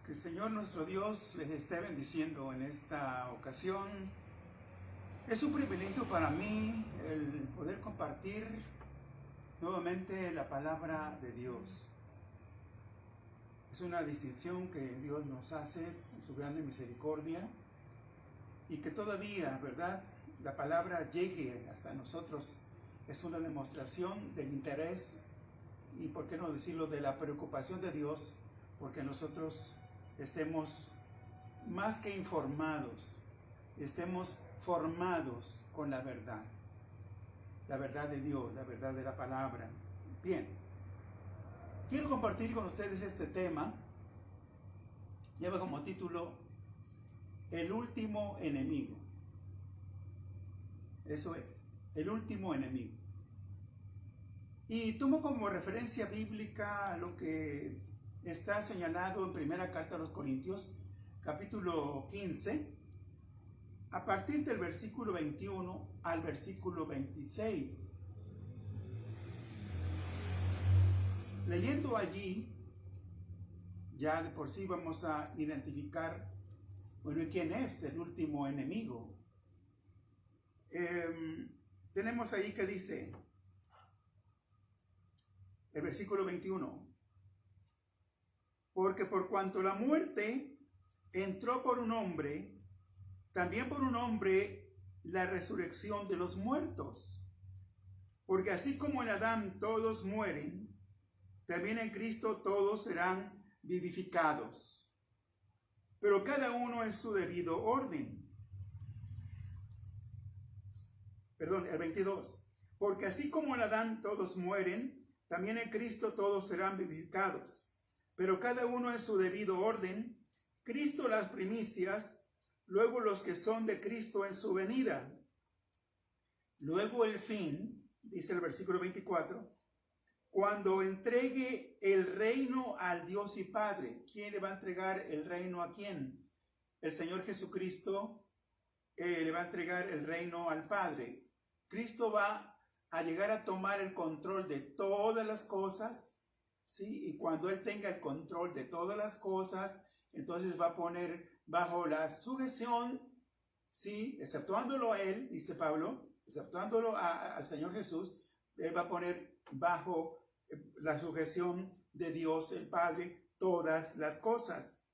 Que el Señor nuestro Dios les esté bendiciendo en esta ocasión. Es un privilegio para mí el poder compartir nuevamente la palabra de Dios. Es una distinción que Dios nos hace en su grande misericordia y que todavía, ¿verdad?, la palabra llegue hasta nosotros. Es una demostración del interés y, por qué no decirlo, de la preocupación de Dios porque nosotros estemos más que informados, estemos formados con la verdad de Dios, la verdad de la palabra. Bien, quiero compartir con ustedes este tema. Lleva como título El último enemigo. Eso es, el último enemigo. Y tomo como referencia bíblica lo que está señalado en primera carta a los Corintios, capítulo 15, a partir del versículo 21 al versículo 26. Leyendo allí, ya de por sí vamos a identificar, bueno, ¿quién es el último enemigo? Tenemos ahí que dice, el versículo 21, porque por cuanto la muerte entró por un hombre, también por un hombre la resurrección de los muertos. Porque así como en Adán todos mueren, también en Cristo todos serán vivificados, pero cada uno en su debido orden. Perdón, el 22. Porque así como en Adán todos mueren, también en Cristo todos serán vivificados, pero cada uno en su debido orden. Cristo las primicias, luego los que son de Cristo en su venida. Luego el fin, dice el versículo 24, cuando entregue el reino al Dios y Padre. ¿Quién le va a entregar el reino a quién? El Señor Jesucristo le va a entregar el reino al Padre. Cristo va a llegar a tomar el control de todas las cosas, ¿sí? Y cuando Él tenga el control de todas las cosas, entonces va a poner bajo la sujeción, ¿sí?, exceptuándolo a Él, dice Pablo, exceptuándolo al Señor Jesús, Él va a poner bajo la sujeción de Dios el Padre todas las cosas.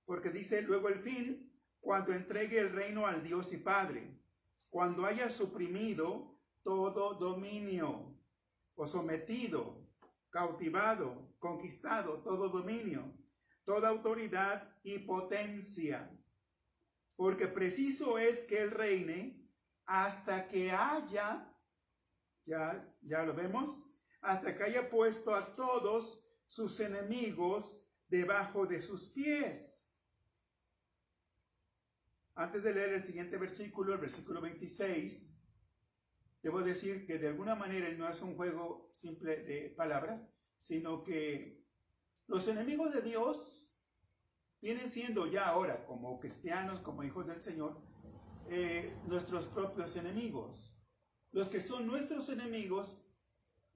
Porque dice luego el fin, cuando entregue el reino al Dios y Padre, cuando haya suprimido todo dominio, o sometido, cautivado, conquistado todo dominio, toda autoridad y potencia. Porque preciso es que Él reine hasta que haya, ya lo vemos, hasta que haya puesto a todos sus enemigos debajo de sus pies. Antes de leer el siguiente versículo, el versículo 26, debo decir que de alguna manera no es un juego simple de palabras, sino que los enemigos de Dios vienen siendo ya ahora, como cristianos, como hijos del Señor, nuestros propios enemigos. Los que son nuestros enemigos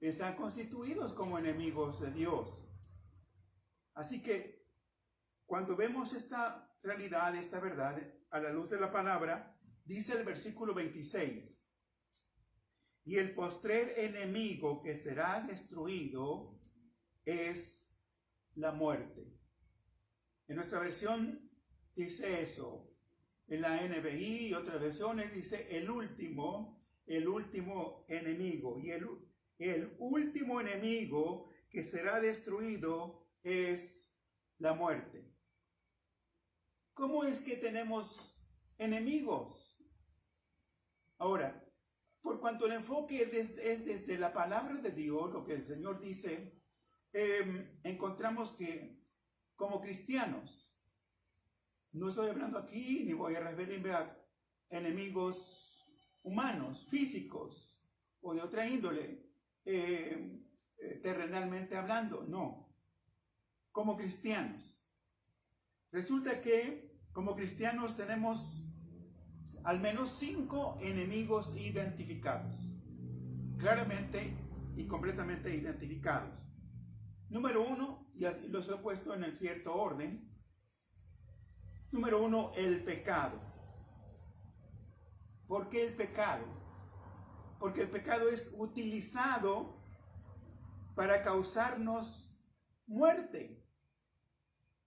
están constituidos como enemigos de Dios. Así que cuando vemos esta realidad, esta verdad, a la luz de la palabra, dice el versículo 26, y el postrer enemigo que será destruido es la muerte. En nuestra versión dice eso. En la NBI y otras versiones dice el último enemigo. Y el último enemigo que será destruido es la muerte. ¿Cómo es que tenemos enemigos? Ahora, por cuanto el enfoque es desde la palabra de Dios, lo que el Señor dice, encontramos que como cristianos, no estoy hablando aquí ni voy a referirme a enemigos humanos, físicos o de otra índole, terrenalmente hablando, no. Como cristianos. Resulta que como cristianos tenemos al menos 5 enemigos identificados, claramente y completamente identificados. Número 1, y así los he puesto en el cierto orden. Número 1, el pecado. ¿Por qué el pecado? Porque el pecado es utilizado para causarnos muerte.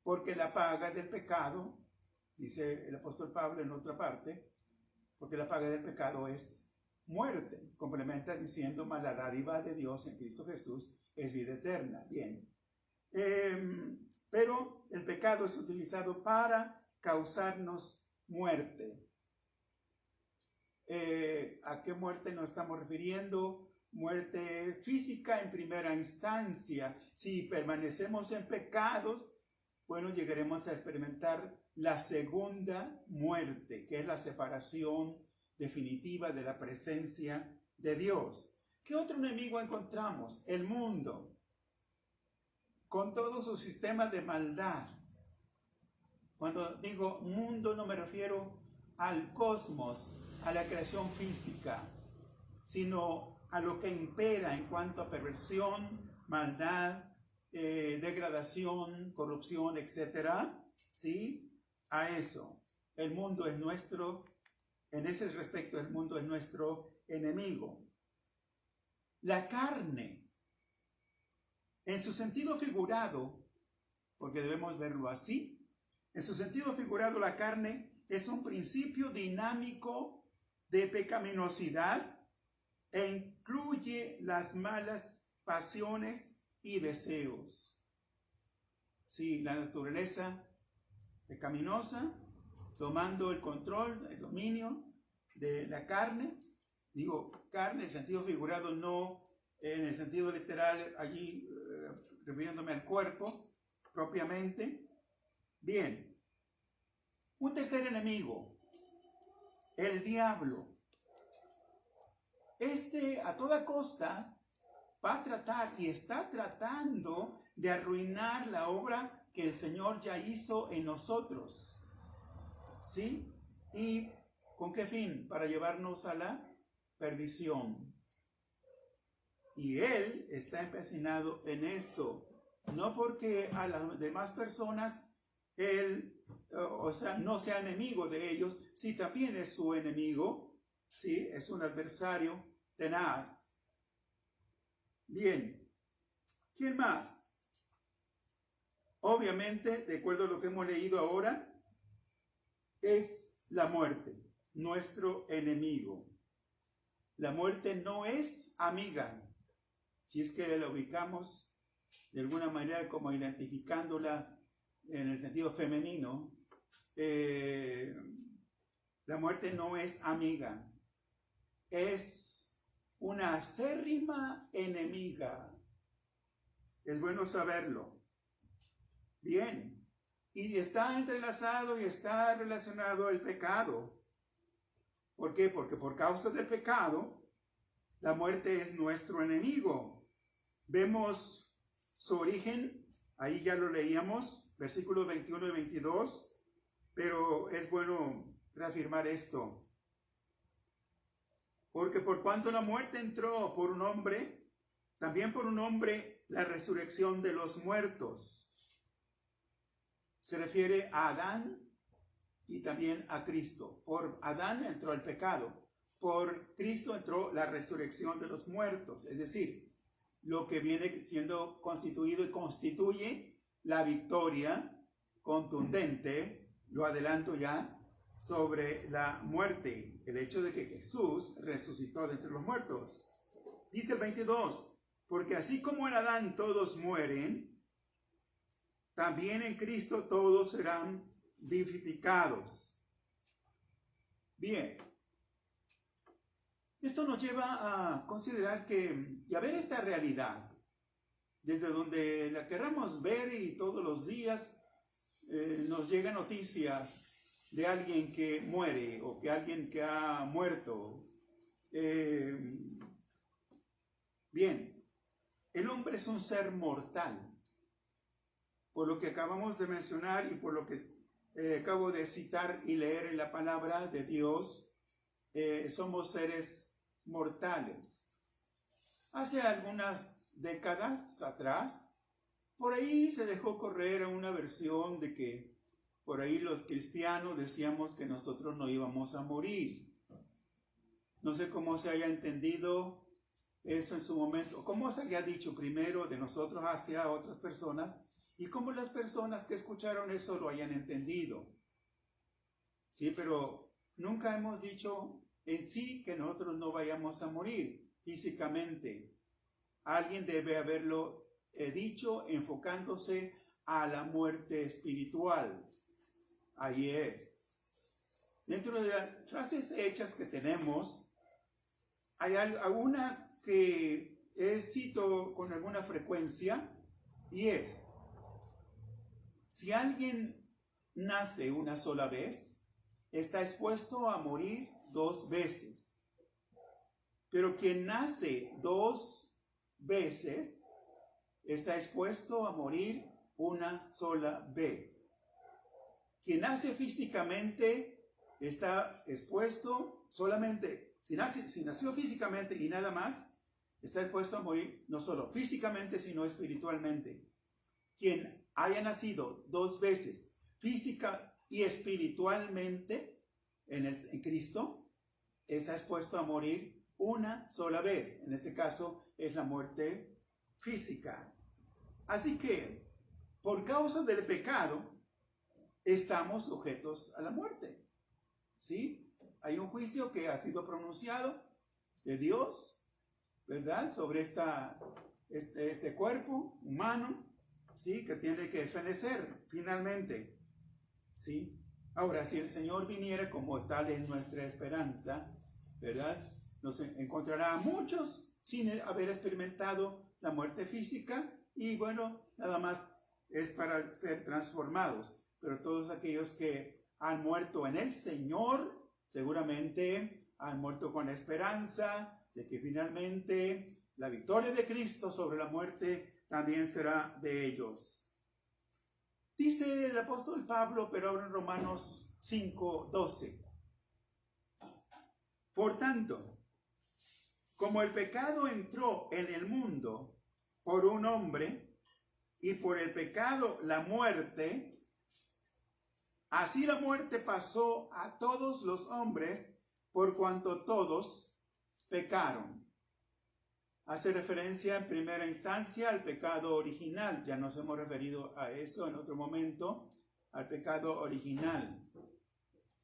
Porque la paga del pecado, dice el apóstol Pablo en otra parte, porque la paga del pecado es muerte. Complementa diciendo, mas la dádiva de Dios en Cristo Jesús es vida eterna. Bien. Pero el pecado es utilizado para causarnos muerte. ¿A qué muerte nos estamos refiriendo? Muerte física en primera instancia. Si permanecemos en pecados, bueno, llegaremos a experimentar la segunda muerte, que es la separación definitiva de la presencia de Dios. ¿Qué otro enemigo encontramos? El mundo, con todo su sistema de maldad. Cuando digo mundo no me refiero al cosmos, a la creación física, sino a lo que impera en cuanto a perversión, maldad, degradación, corrupción, etcétera, ¿sí? A eso. El mundo es nuestro, en ese respecto, el mundo es nuestro enemigo. La carne, en su sentido figurado, porque debemos verlo así, en su sentido figurado, la carne es un principio dinámico de pecaminosidad e incluye las malas pasiones y deseos. Sí, la naturaleza pecaminosa, tomando el control, el dominio de la carne. Digo carne en el sentido figurado, no en el sentido literal, allí refiriéndome al cuerpo propiamente. Bien, un tercer enemigo, el diablo. A toda costa va a tratar y está tratando de arruinar la obra que el Señor ya hizo en nosotros. ¿Sí? ¿Y con qué fin? Para llevarnos a la perdición. Y Él está empecinado en eso. No porque a las demás personas Él, no sea enemigo de ellos, sí también es su enemigo, sí, es un adversario tenaz. Bien, ¿quién más? Obviamente, de acuerdo a lo que hemos leído ahora, es la muerte, nuestro enemigo. La muerte no es amiga, si es que la ubicamos de alguna manera como identificándola en el sentido femenino. La muerte no es amiga, es una acérrima enemiga. Es bueno saberlo. Bien. Y está entrelazado y está relacionado el pecado. ¿Por qué? Porque por causa del pecado, la muerte es nuestro enemigo. Vemos su origen, ahí ya lo leíamos, versículos 21 y 22, pero es bueno reafirmar esto. Porque por cuanto la muerte entró por un hombre, también por un hombre la resurrección de los muertos. Se refiere a Adán y también a Cristo. Por Adán entró el pecado, por Cristo entró la resurrección de los muertos. Es decir, lo que viene siendo constituido y constituye la victoria contundente, lo adelanto ya, sobre la muerte, el hecho de que Jesús resucitó de entre los muertos. Dice el 22, porque así como en Adán todos mueren, también en Cristo todos serán vivificados. Bien, esto nos lleva a considerar y a ver esta realidad, desde donde la queramos ver y todos los días nos llegan noticias de alguien que muere o que alguien que ha muerto. Bien, el hombre es un ser mortal. Por lo que acabamos de mencionar y por lo que acabo de citar y leer en la palabra de Dios, somos seres mortales. Hace algunas décadas atrás, Por ahí se dejó correr una versión de que por ahí los cristianos decíamos que nosotros no íbamos a morir. No sé cómo se haya entendido eso en su momento, cómo se haya dicho primero de nosotros hacia otras personas y cómo las personas que escucharon eso lo hayan entendido. Sí, pero nunca hemos dicho en sí que nosotros no vayamos a morir físicamente. Alguien debe haberlo dicho enfocándose a la muerte espiritual. Ahí es. Dentro de las frases hechas que tenemos, hay alguna que cito con alguna frecuencia y es: si alguien nace una sola vez, está expuesto a morir 2 veces. Pero quien nace 2 veces, está expuesto a morir una sola vez. Quien nace físicamente está expuesto solamente, si nació físicamente y nada más, está expuesto a morir no solo físicamente, sino espiritualmente. Quien haya nacido 2 veces, física y espiritualmente, en Cristo, está expuesto a morir una sola vez. En este caso es la muerte física. Así que, por causa del pecado, estamos sujetos a la muerte. ¿Sí? Hay un juicio que ha sido pronunciado de Dios, ¿verdad? Sobre este cuerpo humano, ¿sí? Que tiene que fenecer finalmente, ¿sí? Ahora, si el Señor viniera, como tal es nuestra esperanza, ¿verdad? Nos encontrará a muchos sin haber experimentado la muerte física y bueno, nada más es para ser transformados. Pero todos aquellos que han muerto en el Señor, seguramente han muerto con la esperanza de que finalmente la victoria de Cristo sobre la muerte también será de ellos. Dice el apóstol Pablo, pero ahora en Romanos 5:12. Por tanto, como el pecado entró en el mundo por un hombre, y por el pecado la muerte, así la muerte pasó a todos los hombres, por cuanto todos pecaron. Hace referencia en primera instancia al pecado original. Ya nos hemos referido a eso en otro momento, al pecado original.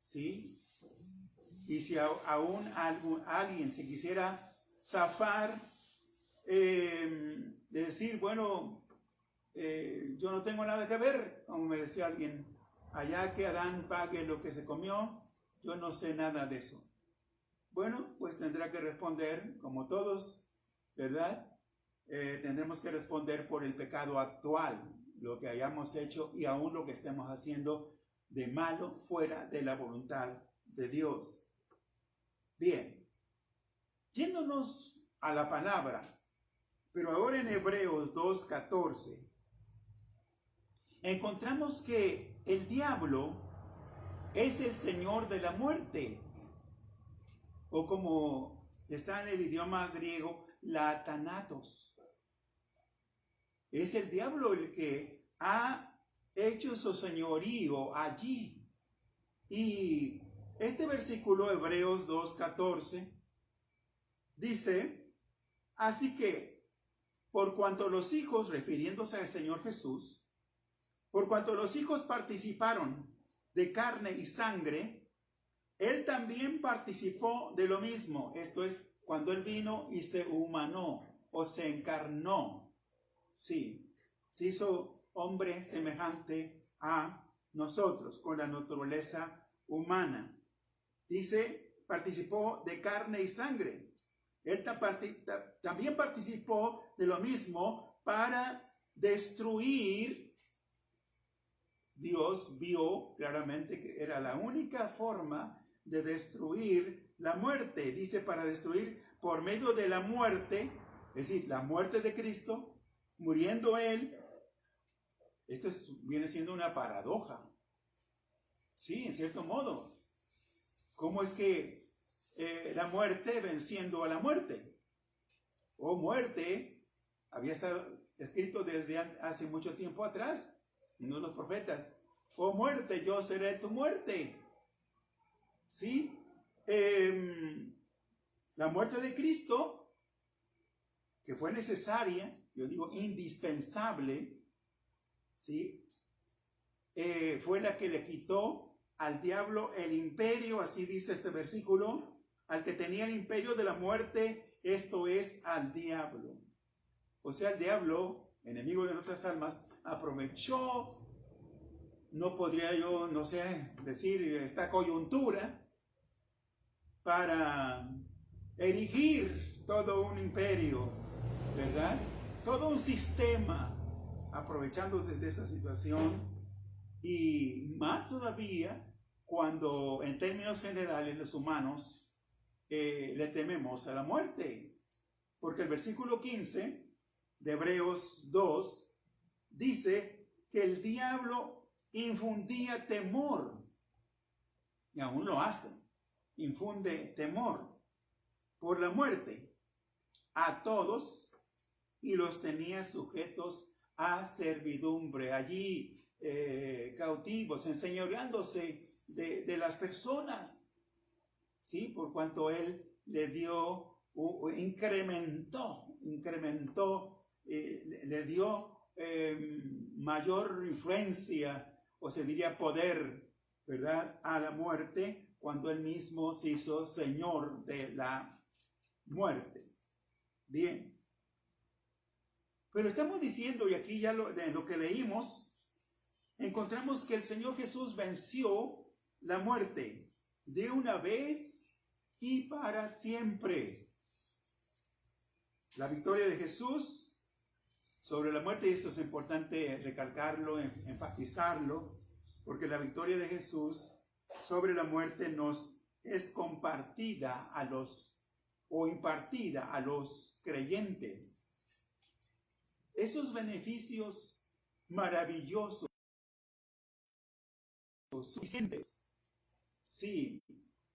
¿Sí? Y si aún alguien se quisiera zafar, de decir, bueno, yo no tengo nada que ver, como me decía alguien, allá que Adán pague lo que se comió, yo no sé nada de eso. Bueno, pues tendrá que responder, como todos, ¿verdad? Tendremos que responder por el pecado actual, lo que hayamos hecho y aún lo que estemos haciendo de malo fuera de la voluntad de Dios. Bien, yéndonos a la palabra, pero ahora en Hebreos 2:14, encontramos que el diablo es el señor de la muerte, o como está en el idioma griego, la Thanatos. Es el diablo el que ha hecho su señorío allí. Y este versículo, Hebreos 2:14, dice: así que, por cuanto los hijos, refiriéndose al Señor Jesús, por cuanto los hijos participaron de carne y sangre, Él también participó de lo mismo. Esto es, cuando Él vino y se humanó o se encarnó. Sí, se hizo hombre semejante a nosotros, con la naturaleza humana. Dice, participó de carne y sangre. Él también participó de lo mismo para destruir. Dios vio claramente que era la única forma de destruir la muerte. Dice, para destruir por medio de la muerte, es decir, la muerte de Cristo, muriendo Él. Esto viene siendo una paradoja. Sí, en cierto modo. ¿Cómo es que la muerte venciendo a la muerte? O muerte, había estado escrito desde hace mucho tiempo atrás, uno de los profetas. Oh muerte, yo seré tu muerte. ¿Sí? La muerte de Cristo, que fue necesaria, yo digo indispensable, ¿sí? Fue la que le quitó al diablo el imperio, así dice este versículo, al que tenía el imperio de la muerte, esto es al diablo. O sea, el diablo, enemigo de nuestras almas, aprovechó, no podría yo, no sé, decir esta coyuntura para erigir todo un imperio, ¿verdad? Todo un sistema, aprovechándose de esa situación, y más todavía cuando en términos generales los humanos le tememos a la muerte, porque el versículo 15 de Hebreos 2 dice que el diablo infundía temor, y aún lo hace, infunde temor por la muerte a todos y los tenía sujetos a servidumbre, allí cautivos, enseñoreándose de las personas, ¿sí? Por cuanto él le dio, incrementó, le dio mayor influencia, o se diría poder, ¿verdad?, a la muerte, cuando él mismo se hizo señor de la muerte. Bien. Pero estamos diciendo, y aquí ya en lo que leímos, encontramos que el Señor Jesús venció la muerte de una vez y para siempre. La victoria de Jesús sobre la muerte, y esto es importante recalcarlo, enfatizarlo, porque la victoria de Jesús sobre la muerte nos es compartida impartida a los creyentes. Esos beneficios maravillosos, suficientes, sí,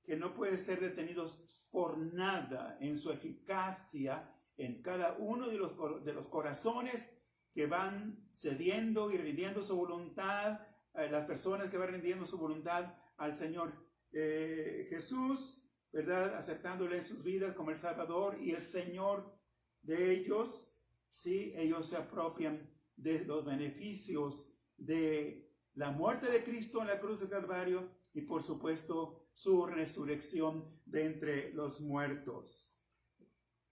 que no pueden ser detenidos por nada en su eficacia en cada uno de los corazones que van cediendo y rindiendo su voluntad, las personas que van rindiendo su voluntad al Señor Jesús, ¿verdad? Aceptándole en sus vidas como el Salvador y el Señor de ellos. Sí, ellos se apropian de los beneficios de la muerte de Cristo en la cruz de Calvario y por supuesto su resurrección de entre los muertos.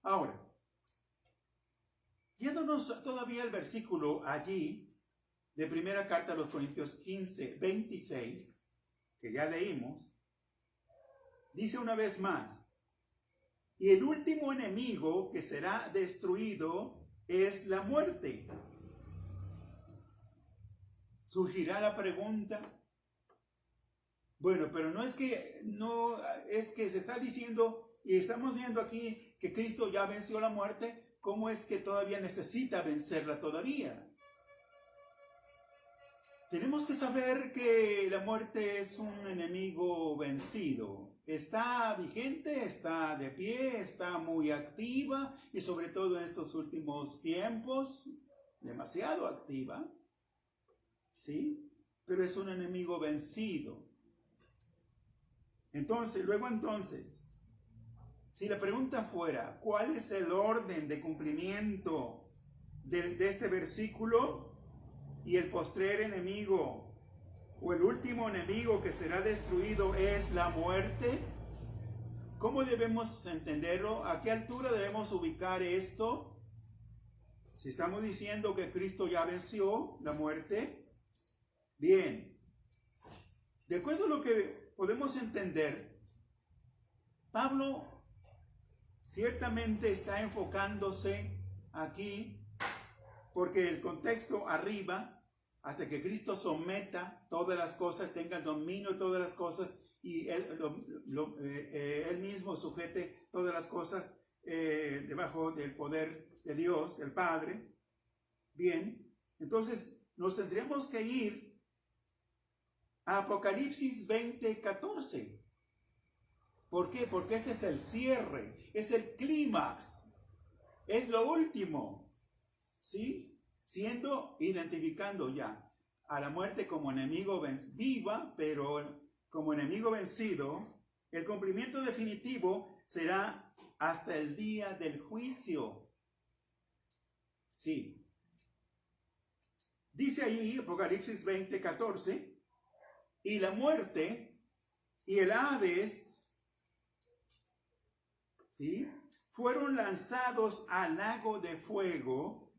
Ahora, yéndonos todavía al versículo allí de primera carta a los Corintios 15, 26, que ya leímos, dice una vez más, y el último enemigo que será destruido es la muerte. Surgirá la pregunta, bueno, pero no es que se está diciendo y estamos viendo aquí que Cristo ya venció la muerte, ¿cómo es que todavía necesita vencerla todavía? Tenemos que saber que la muerte es un enemigo vencido. Está vigente, está de pie, está muy activa y sobre todo en estos últimos tiempos, demasiado activa. ¿Sí? Pero es un enemigo vencido. Entonces, si la pregunta fuera, ¿cuál es el orden de cumplimiento de este versículo? Y el postrer enemigo o el último enemigo que será destruido es la muerte. ¿Cómo debemos entenderlo? ¿A qué altura debemos ubicar esto? Si estamos diciendo que Cristo ya venció la muerte, bien, de acuerdo a lo que podemos entender, Pablo ciertamente está enfocándose aquí porque el contexto arriba, hasta que Cristo someta todas las cosas, tenga dominio de todas las cosas y él mismo sujete todas las cosas debajo del poder de Dios, el Padre. Bien, entonces nos tendremos que ir a Apocalipsis 20:14. ¿Por qué? Porque ese es el cierre, es el clímax, es lo último. ¿Sí? identificando ya a la muerte como enemigo viva, pero como enemigo vencido. El cumplimiento definitivo será hasta el día del juicio. Sí. Dice ahí, Apocalipsis 20:14, y la muerte y el Hades, ¿sí?, fueron lanzados al lago de fuego.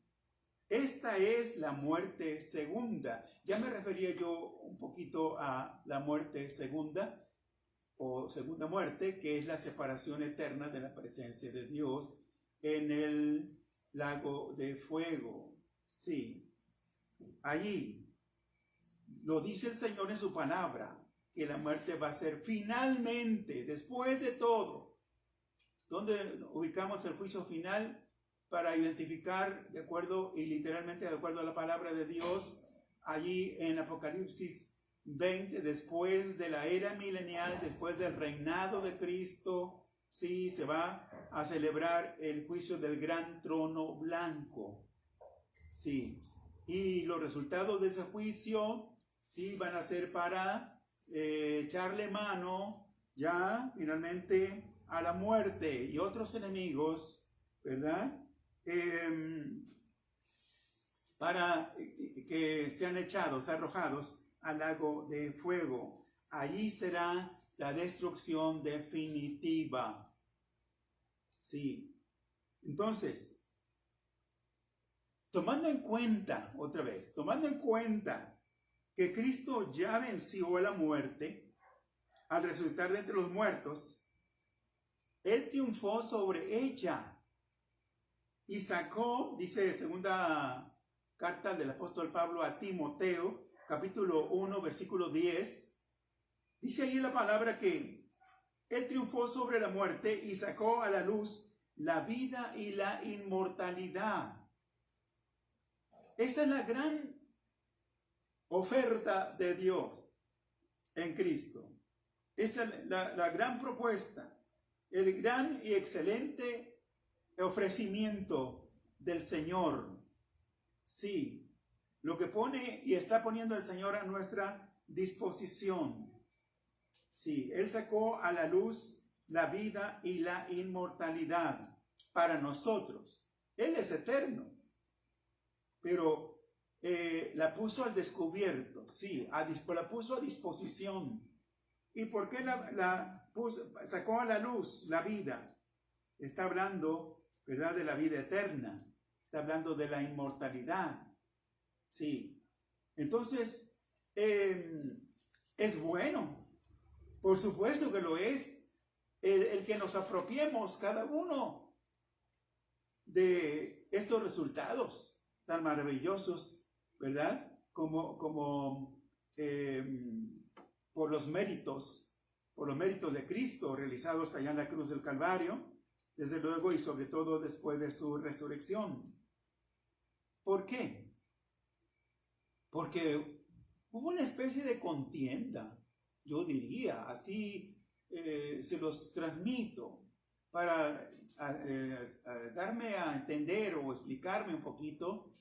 Esta es la muerte segunda. Ya me refería yo un poquito a la muerte segunda o segunda muerte, que es la separación eterna de la presencia de Dios en el lago de fuego. Sí, allí lo dice el Señor en su palabra, que la muerte va a ser finalmente, después de todo. ¿Dónde ubicamos el juicio final? Para identificar de acuerdo y literalmente de acuerdo a la palabra de Dios, allí en Apocalipsis 20, después de la era milenial, después del reinado de Cristo, sí, se va a celebrar el juicio del gran trono blanco. Sí, y los resultados de ese juicio, sí, van a ser para echarle mano ya finalmente a la muerte y otros enemigos, ¿verdad? Para que sean echados, arrojados al lago de fuego. Allí será la destrucción definitiva. Sí. Entonces, tomando en cuenta que Cristo ya venció a la muerte al resucitar de entre los muertos, Él triunfó sobre ella y sacó, dice segunda carta del apóstol Pablo a Timoteo, capítulo 1, versículo 10, dice ahí la palabra que Él triunfó sobre la muerte y sacó a la luz la vida y la inmortalidad. Esa es la gran oferta de Dios en Cristo. Esa es la gran propuesta, el gran y excelente ofrecimiento del Señor. Sí, lo que pone y está poniendo el Señor a nuestra disposición. Sí, Él sacó a la luz la vida y la inmortalidad para nosotros. Él es eterno, pero la puso al descubierto, sí, la puso a disposición. ¿Y por qué sacó a la luz la vida? Está hablando, ¿verdad?, de la vida eterna. Está hablando de la inmortalidad. Sí. Entonces, es bueno. Por supuesto que lo es. El que nos apropiemos cada uno de estos resultados tan maravillosos, ¿verdad? Como por los méritos de Cristo realizados allá en la cruz del Calvario, desde luego, y sobre todo después de su resurrección. ¿Por qué? Porque hubo una especie de contienda, yo diría, así se los transmito para darme a entender o explicarme un poquito,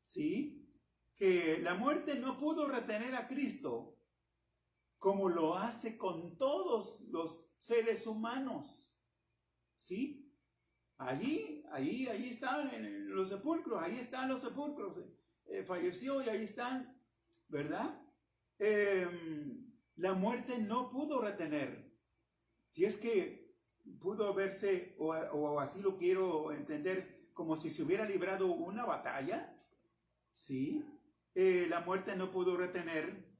¿sí? Que la muerte no pudo retener a Cristo como lo hace con todos los seres humanos, ¿sí? Allí están en los sepulcros, ahí están los sepulcros, falleció y ahí están, ¿verdad? La muerte no pudo retener. Si es que pudo verse, o así lo quiero entender, como si se hubiera librado una batalla, ¿sí? La muerte no pudo retener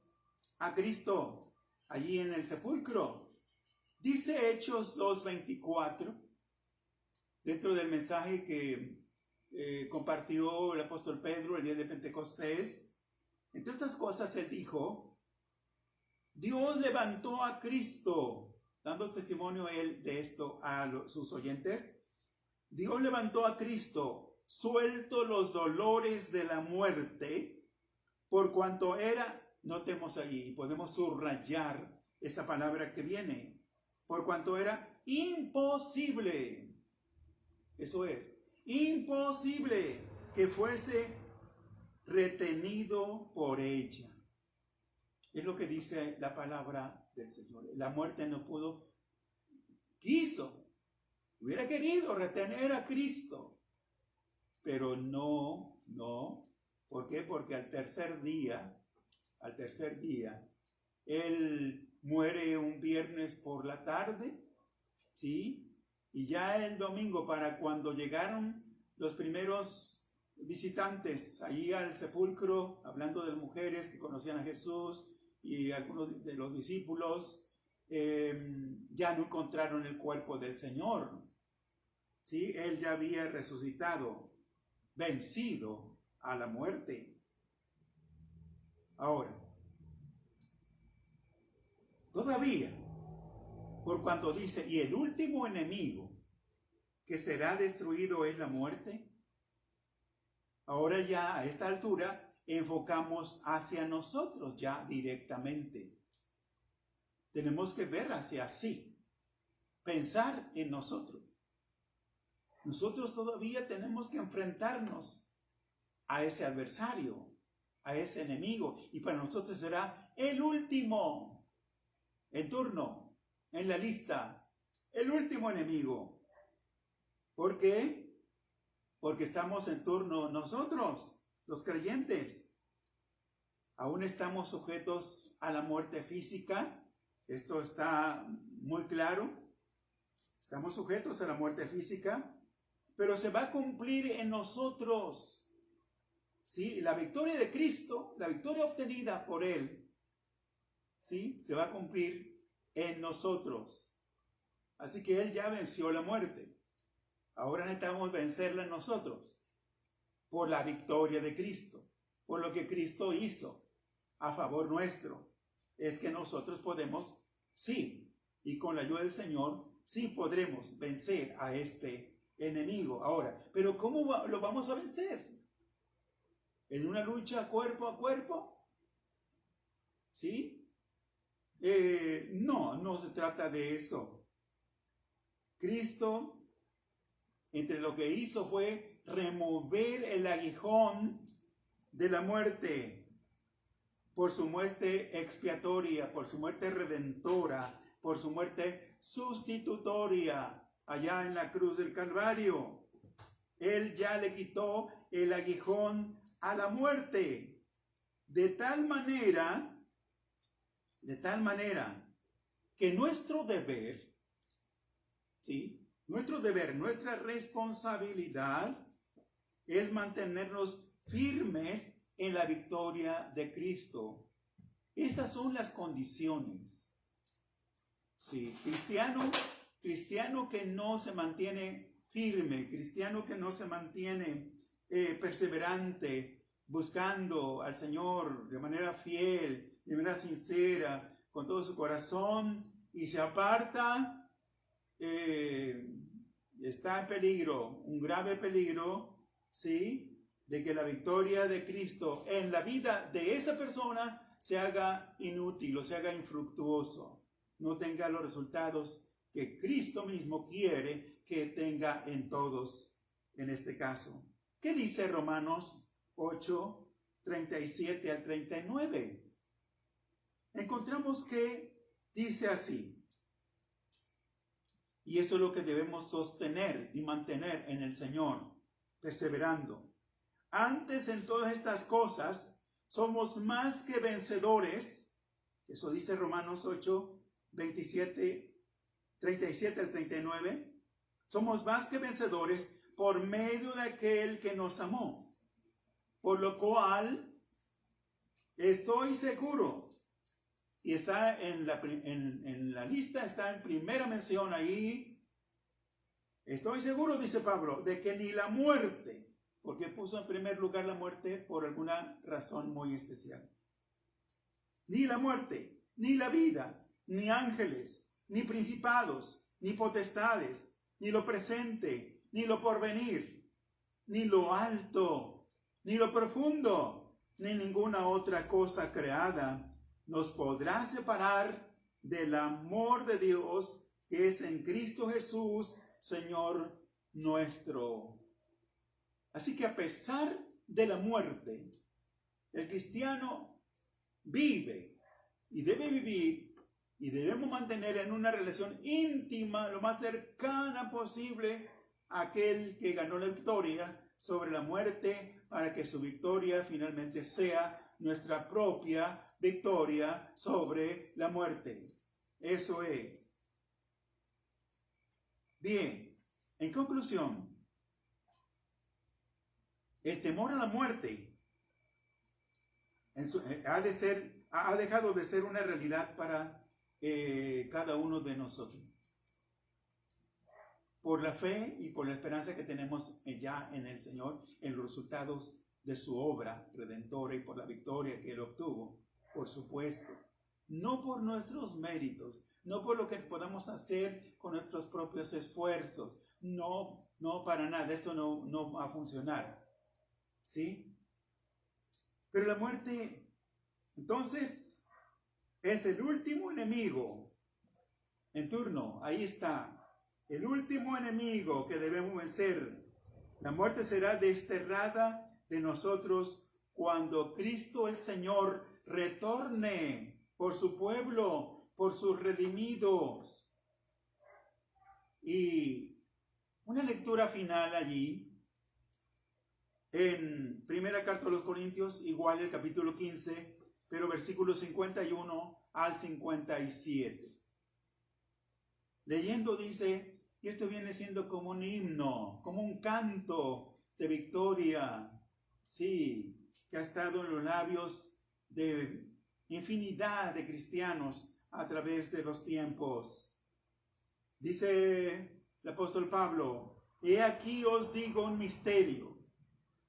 a Cristo allí en el sepulcro. Dice Hechos 2:24, dentro del mensaje que compartió el apóstol Pedro el día de Pentecostés. Entre otras cosas, él dijo: Dios levantó a Cristo, dando testimonio él de esto a sus oyentes. Dios levantó a Cristo, suelto los dolores de la muerte, por cuanto era, notemos allí, podemos subrayar esa palabra que viene, por cuanto era imposible, eso es, imposible que fuese retenido por ella. Es lo que dice la palabra del Señor. La muerte no pudo, hubiera querido retener a Cristo, pero no. ¿Por qué? Porque al tercer día, Él muere un viernes por la tarde, ¿sí? Y ya el domingo, para cuando llegaron los primeros visitantes allí al sepulcro, hablando de mujeres que conocían a Jesús y algunos de los discípulos, ya no encontraron el cuerpo del Señor, ¿sí? Él ya había resucitado, vencido a la muerte. Ahora, todavía, por cuanto dice, y el último enemigo que será destruido es la muerte, ahora ya a esta altura enfocamos hacia nosotros ya directamente. Tenemos que ver hacia sí, pensar en nosotros. Nosotros todavía tenemos que enfrentarnos a ese adversario, a ese enemigo, y para nosotros será el último en turno, en la lista, el último enemigo. ¿Por qué? Porque estamos en turno nosotros, los creyentes. Aún estamos sujetos a la muerte física. Esto está muy claro. Estamos sujetos a la muerte física, pero se va a cumplir en nosotros, ¿sí? La victoria de Cristo, la victoria obtenida por Él, ¿sí? Se va a cumplir en nosotros. Así que Él ya venció la muerte. Ahora necesitamos vencerla en nosotros por la victoria de Cristo, por lo que Cristo hizo a favor nuestro. Es que nosotros podemos, sí, y con la ayuda del Señor, sí podremos vencer a este enemigo. Ahora, ¿pero cómo lo vamos a vencer? ¿En una lucha cuerpo a cuerpo? ¿Sí? No se trata de eso. Cristo, entre lo que hizo fue remover el aguijón de la muerte por su muerte expiatoria, por su muerte redentora, por su muerte sustitutoria allá en la cruz del Calvario. Él ya le quitó el aguijón a la muerte, de tal manera que nuestro deber, ¿sí? Nuestro deber, nuestra responsabilidad es mantenernos firmes en la victoria de Cristo. Esas son las condiciones. Sí, cristiano que no se mantiene firme, cristiano que no se mantiene perseverante, buscando al Señor de manera fiel, de manera sincera, con todo su corazón, y se aparta, está en peligro, un grave peligro, ¿sí? De que la victoria de Cristo en la vida de esa persona se haga inútil o se haga infructuoso, no tenga los resultados que Cristo mismo quiere que tenga en todos, en este caso. ¿Qué dice Romanos 8, 37 al 39? Encontramos que dice así, y eso es lo que debemos sostener y mantener en el Señor, perseverando. Antes en todas estas cosas somos más que vencedores, eso dice Romanos 8, 37 al 39, somos más que vencedores por medio de aquel que nos amó, por lo cual estoy seguro, y está en la lista, está en primera mención ahí, estoy seguro, dice Pablo, de que ni la muerte, porque puso en primer lugar la muerte por alguna razón muy especial, ni la muerte, ni la vida, ni ángeles, ni principados, ni potestades, ni lo presente, ni lo porvenir, ni lo alto, ni lo profundo, ni ninguna otra cosa creada nos podrá separar del amor de Dios que es en Cristo Jesús, Señor nuestro. Así que a pesar de la muerte, El cristiano vive y debe vivir y debemos mantener en una relación íntima, lo más cercana posible, a aquel que ganó la victoria sobre la muerte, para que su victoria finalmente sea nuestra propia victoria sobre la muerte. Eso es. Bien, en conclusión, el temor a la muerte ha dejado de ser una realidad para cada uno de nosotros. Por la fe y por la esperanza que tenemos ya en el Señor, en los resultados de su obra redentora y por la victoria que Él obtuvo, por supuesto. No por nuestros méritos, no por lo que podamos hacer con nuestros propios esfuerzos. No, para nada, esto no va a funcionar. ¿Sí? Pero la muerte, entonces, es el último enemigo en turno. Ahí está. El último enemigo que debemos vencer. La muerte será desterrada de nosotros cuando Cristo el Señor retorne por su pueblo, por sus redimidos. Y una lectura final allí, en primera carta a los Corintios, igual el capítulo 15, pero versículos 51 al 57. Leyendo dice, y esto viene siendo como un himno, como un canto de victoria, sí, que ha estado en los labios de infinidad de cristianos a través de los tiempos. Dice el apóstol Pablo, he aquí os digo un misterio,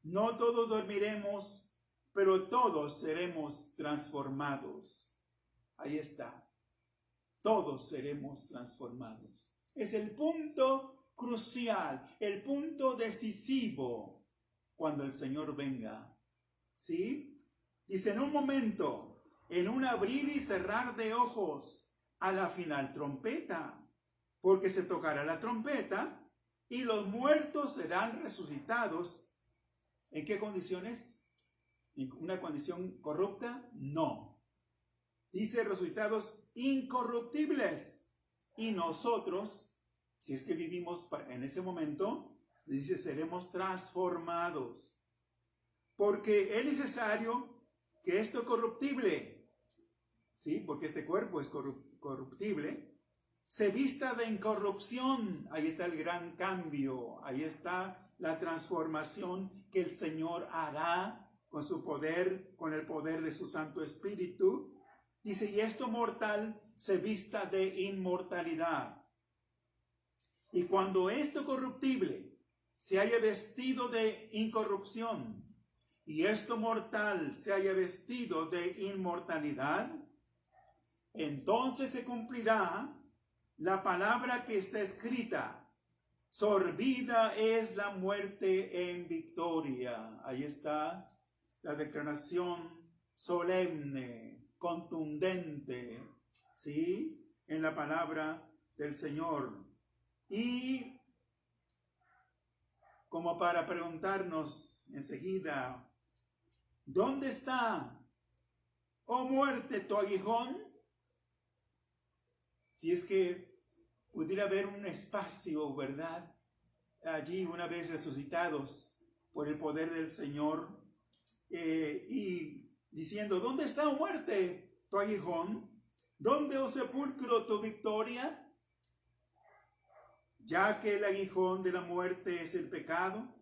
no todos dormiremos, pero todos seremos transformados. Ahí está, todos seremos transformados. Es el punto crucial, el punto decisivo cuando el Señor venga. ¿Sí? Dice, en un momento, en un abrir y cerrar de ojos, a la final trompeta, porque se tocará la trompeta y los muertos serán resucitados. ¿En qué condiciones? ¿En una condición corrupta? No. Dice resucitados incorruptibles. Y nosotros, si es que vivimos en ese momento, dice, seremos transformados. Porque es necesario que esto corruptible, ¿sí? Porque este cuerpo es corruptible, se vista de incorrupción. Ahí está el gran cambio, ahí está la transformación que el Señor hará con su poder, con el poder de su Santo Espíritu. Dice, y esto mortal se vista de inmortalidad. Y cuando esto corruptible se haya vestido de incorrupción, y esto mortal se haya vestido de inmortalidad, entonces se cumplirá la palabra que está escrita, sorbida es la muerte en victoria. Ahí está la declaración solemne, contundente, ¿sí? En la palabra del Señor. Y como para preguntarnos enseguida, ¿dónde está, oh muerte, tu aguijón? Si es que pudiera haber un espacio, ¿verdad? Allí una vez resucitados por el poder del Señor, y diciendo, ¿dónde está, oh muerte, tu aguijón? ¿Dónde, oh sepulcro, tu victoria? Ya que el aguijón de la muerte es el pecado,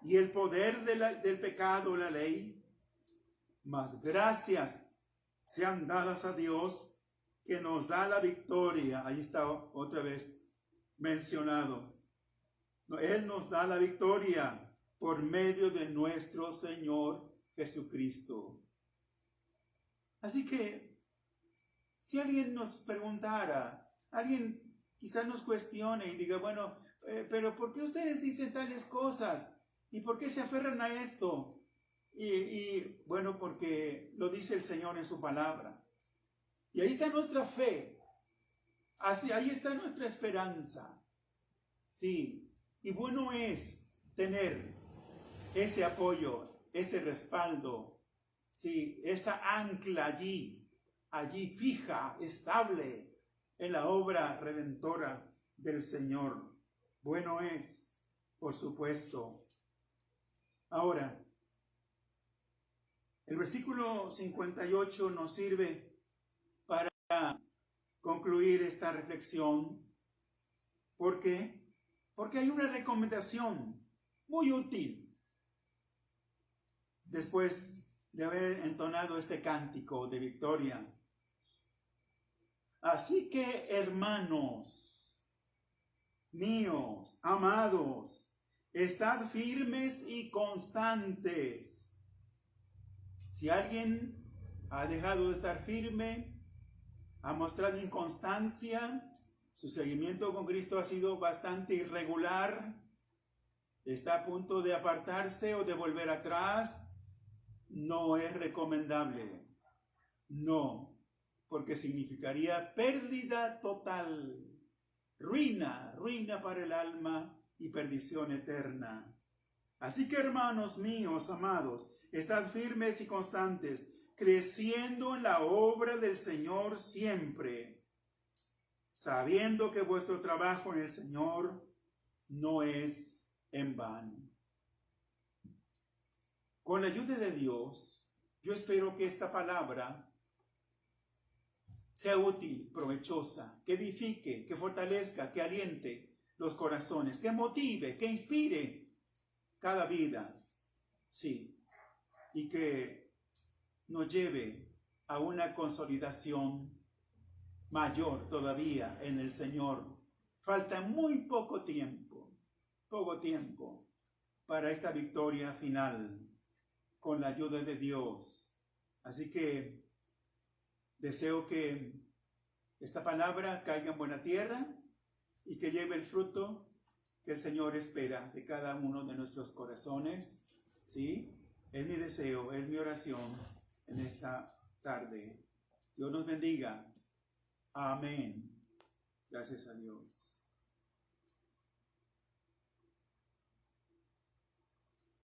y el poder del pecado la ley, mas gracias sean dadas a Dios, que nos da la victoria. Ahí está otra vez mencionado. Él nos da la victoria por medio de nuestro Señor Jesucristo. Así que, si alguien nos preguntara, alguien quizás nos cuestione y diga, bueno, pero ¿por qué ustedes dicen tales cosas? ¿Y por qué se aferran a esto? Y bueno, porque lo dice el Señor en su palabra. Y ahí está nuestra fe. Ahí está nuestra esperanza. Sí. Y bueno es tener ese apoyo, ese respaldo sí, esa ancla allí fija, estable en la obra redentora del Señor. Bueno es, por supuesto. Ahora, el versículo 58 nos sirve para concluir esta reflexión. ¿Por qué? Porque hay una recomendación muy útil después de haber entonado este cántico de victoria. Así que, hermanos míos, amados, estad firmes y constantes. Si alguien ha dejado de estar firme, ha mostrado inconstancia, su seguimiento con Cristo ha sido bastante irregular, está a punto de apartarse o de volver atrás, no es recomendable. No, porque significaría pérdida total, ruina para el alma y perdición eterna. Así que, hermanos míos, amados, estad firmes y constantes, creciendo en la obra del Señor siempre, sabiendo que vuestro trabajo en el Señor no es en vano. Con la ayuda de Dios, yo espero que esta palabra sea útil, provechosa, que edifique, que fortalezca, que aliente los corazones, que motive, que inspire cada vida, sí, y que nos lleve a una consolidación mayor todavía en el Señor. Falta muy poco tiempo para esta victoria final con la ayuda de Dios. Así que deseo que esta palabra caiga en buena tierra y que lleve el fruto que el Señor espera de cada uno de nuestros corazones. ¿Sí? Es mi deseo, es mi oración en esta tarde. Dios nos bendiga. Amén. Gracias a Dios.